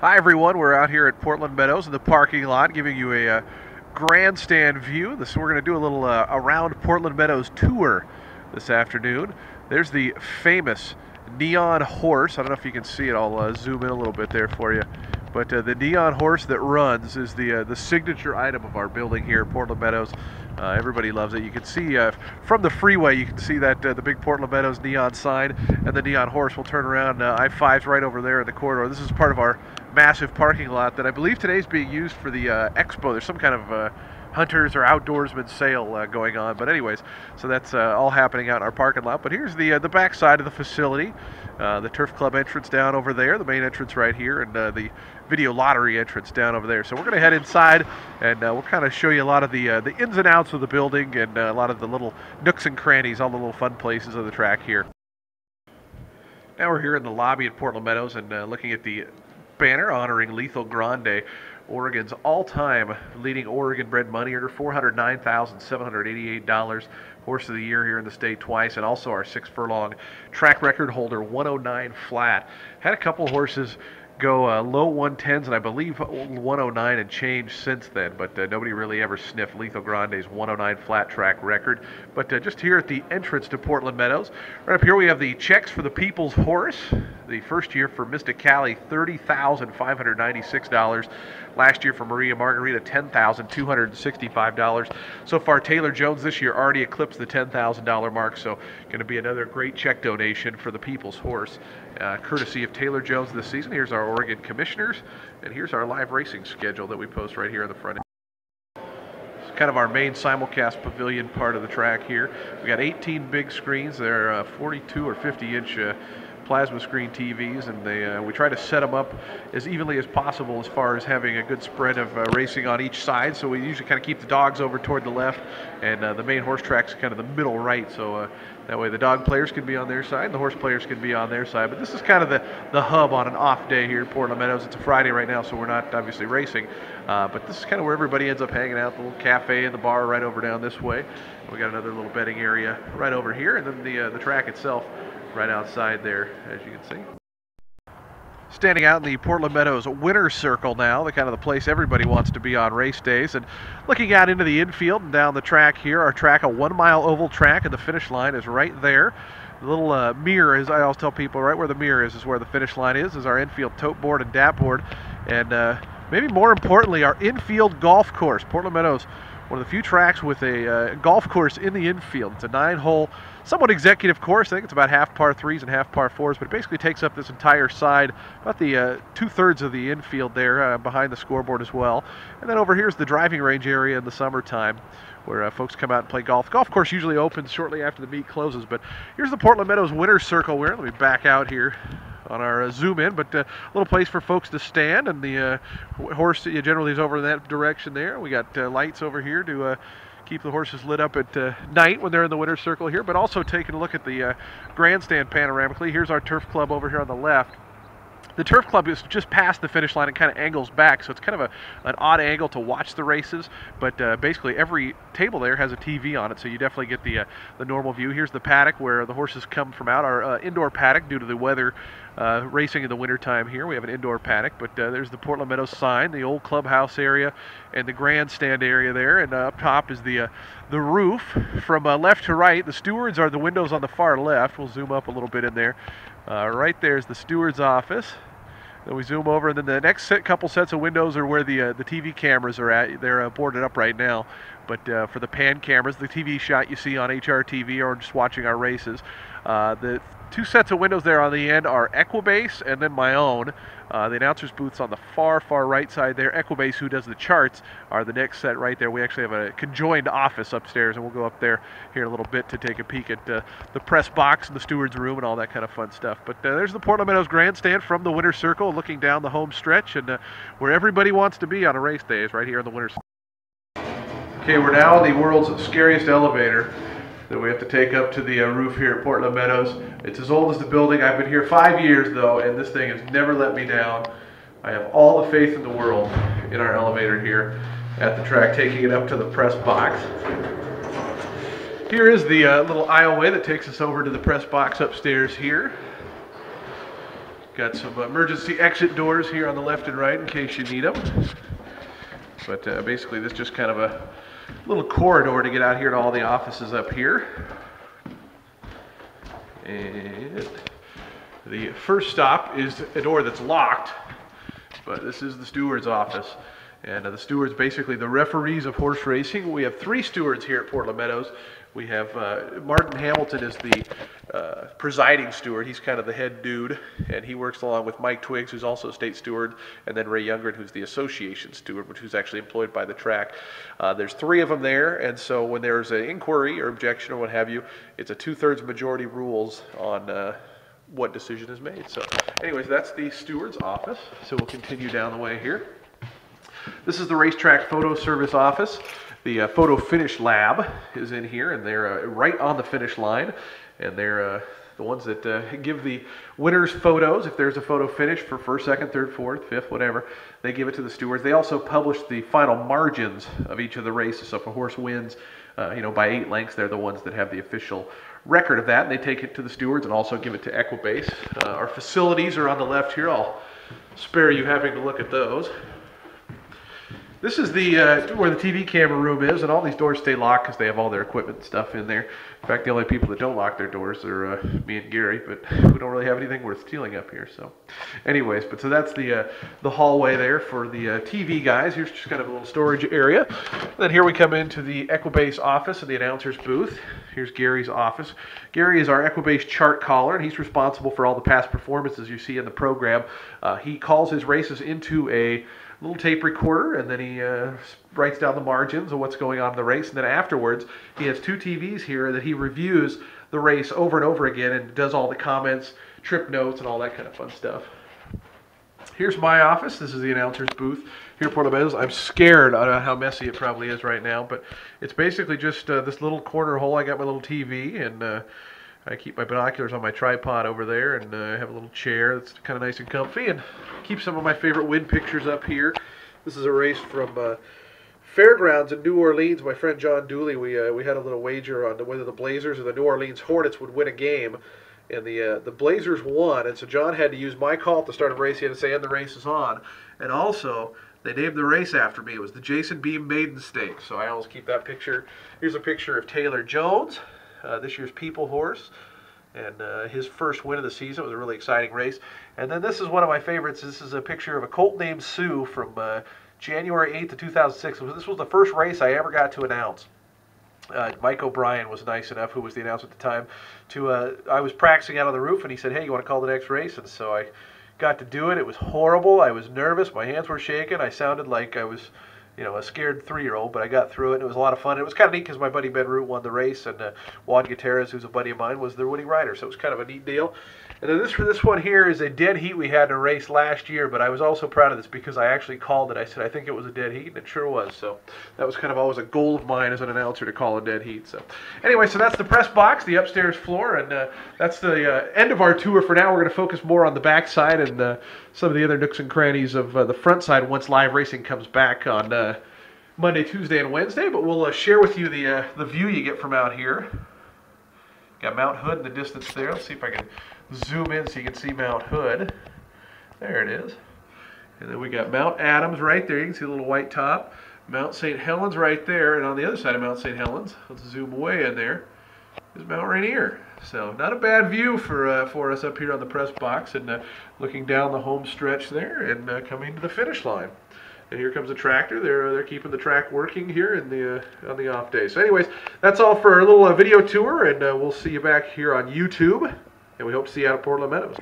Hi everyone, we're out here at Portland Meadows in the parking lot giving you a grandstand view. We're going to do a little around Portland Meadows tour this afternoon. There's the famous neon horse. I don't know if you can see it. I'll zoom in a little bit there for you. But the neon horse that runs is the signature item of our building here at Portland Meadows. Everybody loves it. You can see from the freeway, you can see that the big Portland Meadows neon sign, and the neon horse will turn around. I-5's right over there in the corridor. This is part of our massive parking lot that I believe today is being used for the expo. There's some kind of hunters or outdoorsman sale going on. But anyways, so that's all happening out in our parking lot. But here's the back side of the facility. The Turf Club entrance down over there, the main entrance right here, and the video lottery entrance down over there. So we're going to head inside, and we'll kind of show you a lot of the ins and outs of the building, and a lot of the little nooks and crannies, all the little fun places of the track here. Now we're here in the lobby at Portland Meadows and looking at the banner honoring Lethal Grande, Oregon's all-time leading Oregon-bred money earner, $409,788. Horse of the year here in the state twice, and also our 6 furlong track record holder, 109 flat. Had a couple horses go low 110s, and I believe 109 and change since then, but nobody really ever sniffed Lethal Grande's 109 flat track record. But just here at the entrance to Portland Meadows, right up here we have the checks for the People's Horse. The first year for Mystic Cali, $30,596. Last year for Maria Margarita, $10,265. So far, Taylor Jones this year already eclipsed the $10,000 mark, so going to be another great check donation for the People's Horse, courtesy of Taylor Jones this season. Here's our Oregon commissioners, and here's our live racing schedule that we post right here in the front. It's kind of our main simulcast pavilion part of the track here. We got 18 big screens. They're 42 or 50-inch plasma screen TVs, and we try to set them up as evenly as possible as far as having a good spread of racing on each side. So we usually kind of keep the dogs over toward the left, and the main horse track's kind of the middle right, so that way the dog players can be on their side and the horse players can be on their side. But this is kind of the hub on an off day here at Portland Meadows. It's a Friday right now, so we're not obviously racing, but this is kind of where everybody ends up hanging out. The little cafe and the bar right over down this way. We got another little betting area right over here, and then the track itself right outside there, as you can see. Standing out in the Portland Meadows winner's circle now, the kind of the place everybody wants to be on race days, and looking out into the infield and down the track here. Our track, a 1-mile oval track, and the finish line is right there. The little mirror, as I always tell people, right where the mirror is where the finish line is our infield tote board and dap board, and maybe more importantly, our infield golf course. Portland Meadows, one of the few tracks with a golf course in the infield. It's a 9-hole, somewhat executive course. I think it's about half par 3s and half par 4s, but it basically takes up this entire side, about the 2/3 of the infield there, behind the scoreboard as well. And then over here's the driving range area in the summertime, where folks come out and play golf. Golf course usually opens shortly after the meet closes, but here's the Portland Meadows winner's circle. Let me back out here on our zoom in, but a little place for folks to stand, and the horse generally is over in that direction there. We got lights over here to keep the horses lit up at night when they're in the winner's circle here, but also taking a look at the grandstand panoramically. Here's our Turf Club over here on the left. The Turf Club is just past the finish line and kind of angles back, so it's kind of an odd angle to watch the races, but basically every table there has a TV on it, so you definitely get the normal view. Here's the paddock where the horses come from out, our indoor paddock due to the weather racing in the wintertime here. We have an indoor paddock, but there's the Portland Meadows sign, the old clubhouse area, and the grandstand area there, and up top is the roof. From left to right, the stewards are the windows on the far left. We'll zoom up a little bit in there. Right there's the Stewards Office. Then we zoom over, and then the next couple sets of windows are where the TV cameras are at. They're boarded up right now, but for the pan cameras, the TV shot you see on HRTV or just watching our races, the 2 sets of windows there on the end are Equibase and then my own. The announcer's booth's on the far right side there. Equibase, who does the charts, are the next set right there. We actually have a conjoined office upstairs, and we'll go up there here in a little bit to take a peek at the press box and the steward's room and all that kind of fun stuff. But there's the Portland Meadows grandstand from the winner's circle, looking down the home stretch, and where everybody wants to be on a race day is right here on the winner's circle. Okay, we're now on the world's scariest elevator that we have to take up to the roof here at Portland Meadows. It's as old as the building. I've been here 5 years though, and this thing has never let me down. I have all the faith in the world in our elevator here at the track, taking it up to the press box. Here is the little aisleway that takes us over to the press box upstairs here. Got some emergency exit doors here on the left and right in case you need them. But basically this is just kind of a little corridor to get out here to all the offices up here. And the first stop is a door that's locked, but this is the steward's office. And the stewards, basically the referees of horse racing. We have 3 stewards here at Portland Meadows. We have Martin Hamilton is the presiding steward. He's kind of the head dude, and he works along with Mike Twiggs, who's also state steward, and then Ray Youngren, who's the association steward, who's actually employed by the track. There's 3 of them there, and so when there's an inquiry or objection or what have you, it's a 2/3 majority rules on what decision is made. So anyways, that's the steward's office. So we'll continue down the way here. This is the Racetrack Photo Service office. The photo finish lab is in here, and they're right on the finish line. And they're the ones that give the winners photos. If there's a photo finish for 1st, 2nd, 3rd, 4th, 5th, whatever, they give it to the stewards. They also publish the final margins of each of the races. So if a horse wins, by 8 lengths, they're the ones that have the official record of that. And they take it to the stewards and also give it to Equibase. Our facilities are on the left here. I'll spare you having to look at those. This is the where the TV camera room is, and all these doors stay locked because they have all their equipment and stuff in there. In fact, the only people that don't lock their doors are me and Gary, but we don't really have anything worth stealing up here. So, anyways, so that's the hallway there for the TV guys. Here's just kind of a little storage area. And then here we come into the Equibase office and the announcer's booth. Here's Gary's office. Gary is our Equibase chart caller, and he's responsible for all the past performances you see in the program. He calls his races into a little tape recorder, and then he writes down the margins of what's going on in the race, and then afterwards he has 2 TVs here that he reviews the race over and over again and does all the comments, trip notes, and all that kind of fun stuff. Here's my office. This is the announcer's booth here at Portland Meadows. I'm scared about how messy it probably is right now, but it's basically just this little corner hole. I got my little TV, and I keep my binoculars on my tripod over there, and I have a little chair that's kind of nice and comfy, and keep some of my favorite win pictures up here. This is a race from Fairgrounds in New Orleans. My friend John Dooley, we had a little wager on whether the Blazers or the New Orleans Hornets would win a game, and the Blazers won, and so John had to use my call at the start of the race. He had to say, "And the race is on," and also they named the race after me. It was the Jason Beam Maiden Stakes, so I always keep that picture. Here's a picture of Taylor Jones, this year's People horse, and his first win of the season. It was a really exciting race. And then this is one of my favorites. This is a picture of a colt named Sue from January 8th of 2006. This was the first race I ever got to announce. Mike O'Brien was nice enough, who was the announcer at the time, to I was practicing out on the roof, and he said, "Hey, you want to call the next race?" And so I got to do it. It was horrible. I was nervous. My hands were shaking. I sounded like I was a scared 3-year-old, but I got through it, and it was a lot of fun. It was kind of neat because my buddy Ben Root won the race, and Juan Gutierrez, who's a buddy of mine, was the winning rider, so it was kind of a neat deal. And then this one here is a dead heat we had in a race last year, but I was also proud of this because I actually called it. I said, "I think it was a dead heat," and it sure was. So that was kind of always a goal of mine as an announcer, to call a dead heat. So anyway, so that's the press box, the upstairs floor, and that's the end of our tour for now. We're going to focus more on the backside and some of the other nooks and crannies of the front side once live racing comes back on Monday, Tuesday, and Wednesday. But we'll share with you the view you get from out here. Got Mount Hood in the distance there. Let's see if I can zoom in so you can see Mount Hood. There it is. And then we got Mount Adams right there. You can see the little white top. Mount St. Helens right there. And on the other side of Mount St. Helens, let's zoom way in there, is Mount Rainier. So not a bad view for us up here on the press box, and looking down the home stretch there and coming to the finish line. And here comes the tractor. They're keeping the track working here in on the off day. So anyways, that's all for a little video tour, and we'll see you back here on YouTube, and we hope to see you out at Portland Meadows.